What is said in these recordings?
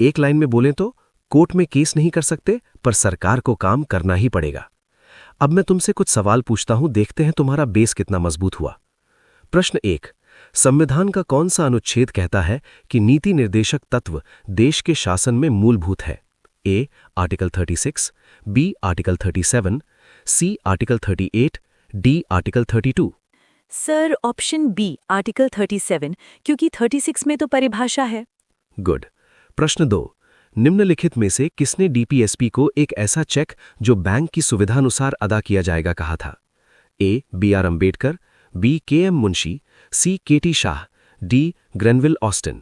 एक लाइन में बोलें तो कोर्ट में केस नहीं कर सकते, पर सरकार को काम करना ही पड़ेगा। अब मैं तुमसे कुछ सवाल पूछता हूं, देखते हैं तुम्हारा बेस कितना मजबूत हुआ। प्रश्न 1। संविधान का कौन सा अनुच्छेद कहता है कि नीति निर्देशक तत्व देश के शासन में मूलभूत है? A article 36, B article 37, C article 38, D article 32। Sir option B article 37, क्योंकि 36 में तो परिभाषा है। गुड। प्रश्न 2। निम्नलिखित में से किसने डीपीएसपी को एक ऐसा चेक जो बैंक की सुविधानुसार अदा किया जाएगा कहा था? A B R Ambedkar, B K M Munshi, C K T Shah, D Granville Austin.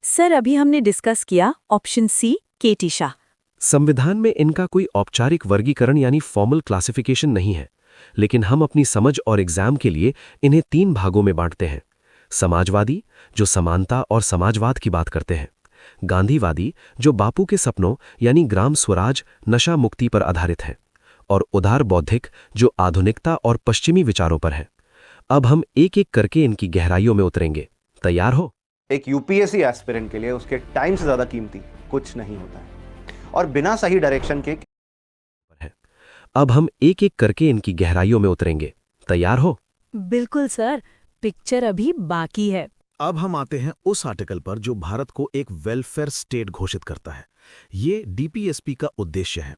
Sir अभी हमने डिस्कस किया ऑप्शन सी केटी शाह। संविधान में इनका कोई औपचारिक वर्गीकरण यानी फॉर्मल क्लासिफिकेशन नहीं है, लेकिन हम अपनी समझ और एग्जाम के लिए इन्हें 3 भागों में बांटते हैं। समाजवादी, जो समानता और समाजवाद की बात करते हैं। गांधीवादी, जो बापू के सपनों यानी ग्राम स्वराज, नशा मुक्ति पर आधारित है। और उदार बौद्धिक, जो आधुनिकता और पश्चिमी विचारों पर है। अब हम एक एक करके इनकी गहराइयों में उतरेंगे। तैयार हो? एक यूपीएससी एस्पिरेंट के लिए उसके टाइम से ज्यादा कीमती कुछ नहीं होता है, और बिना सही डायरेक्शन के अब हम एक एक करके इनकी गहराइयों में उतरेंगे। तैयार हो? बिल्कुल सर, पिक्चर अभी बाकी है। अब हम आते हैं उस आर्टिकल पर जो भारत को एक वेलफेयर स्टेट घोषित करता है। ये डीपीएसपी का उद्देश्य है।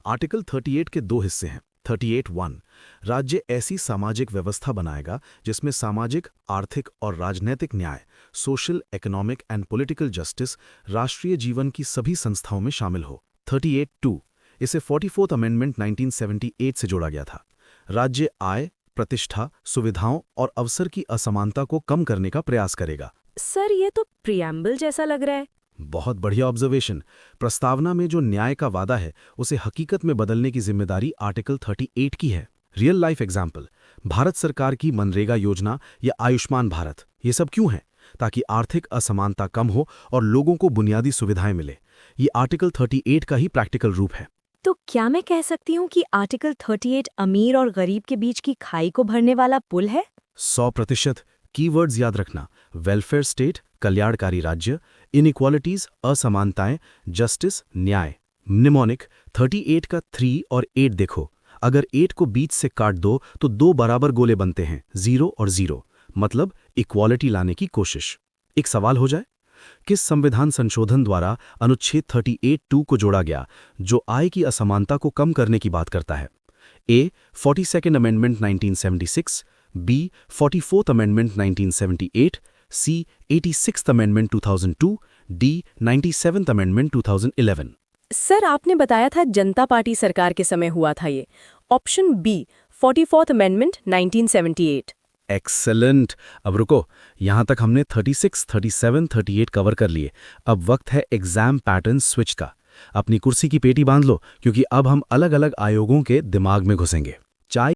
आर्टिकल 38 के 2 हिस्से हैं। 38(1) राज्य ऐसी सामाजिक व्यवस्था बनाएगा जिसमें सामाजिक, आर्थिक और राजनैतिक न्याय, social, economic and political justice राष्ट्रीय जीवन की सभी संस्थाओं में शामिल हो। 38(2) इसे 44th अमेंडमेंट 1978 से जोड़ा गया था। राज्य आय, प्रतिष्ठा, सुविधाओं और अवसर की असमानता को कम करने का प्रयास करेगा। सर ये तो प्रियम्बल जैसा लग रहा है। बहुत बढ़िया ऑब्जर्वेशन। प्रस्तावना में जो न्याय का वादा है उसे हकीकत में बदलने की जिम्मेदारी आर्टिकल 38 की है। रियल लाइफ एग्जाम्पल, भारत सरकार की मनरेगा योजना या आयुष्मान भारत, ये सब क्यों है? ताकि आर्थिक असमानता कम हो और लोगों को बुनियादी सुविधाएं मिले। ये आर्टिकल 38 का ही प्रैक्टिकल रूप है। तो क्या मैं कह सकती हूँ कि आर्टिकल 38 अमीर और गरीब के बीच की खाई को भरने वाला पुल है? 100%। कीवर्ड्स याद रखना: वेलफेयर स्टेट, कल्याणकारी राज्य, इनइक्वालिटीज, असमानताएं, जस्टिस, न्याय। निमोनिक 38 का 3 और 8 देखो। अगर 8 को बीच से काट दो तो 2 बराबर गोले बनते हैं, 0 और 0, मतलब इक्वालिटी लाने की कोशिश। एक सवाल हो जाए, किस संविधान संशोधन द्वारा अनुच्छेद 38(2) को जोड़ा गया जो आय की असमानता को कम करने की बात करता है? A 42nd amendment 1976, B 44th amendment 1978, C 86th amendment 2002, D 97th amendment 2011। Sir आपने बताया था जनता पार्टी सरकार के समय हुआ था ये। Option B 44th amendment 1978। Excellent. अब रुको, यहां तक हमने 36, 37, 38 कवर कर लिए। अब वक्त है एग्जाम पैटर्न स्विच का। अपनी कुर्सी की पेटी बांध लो, क्योंकि अब हम अलग अलग आयोगों के दिमाग में घुसेंगे।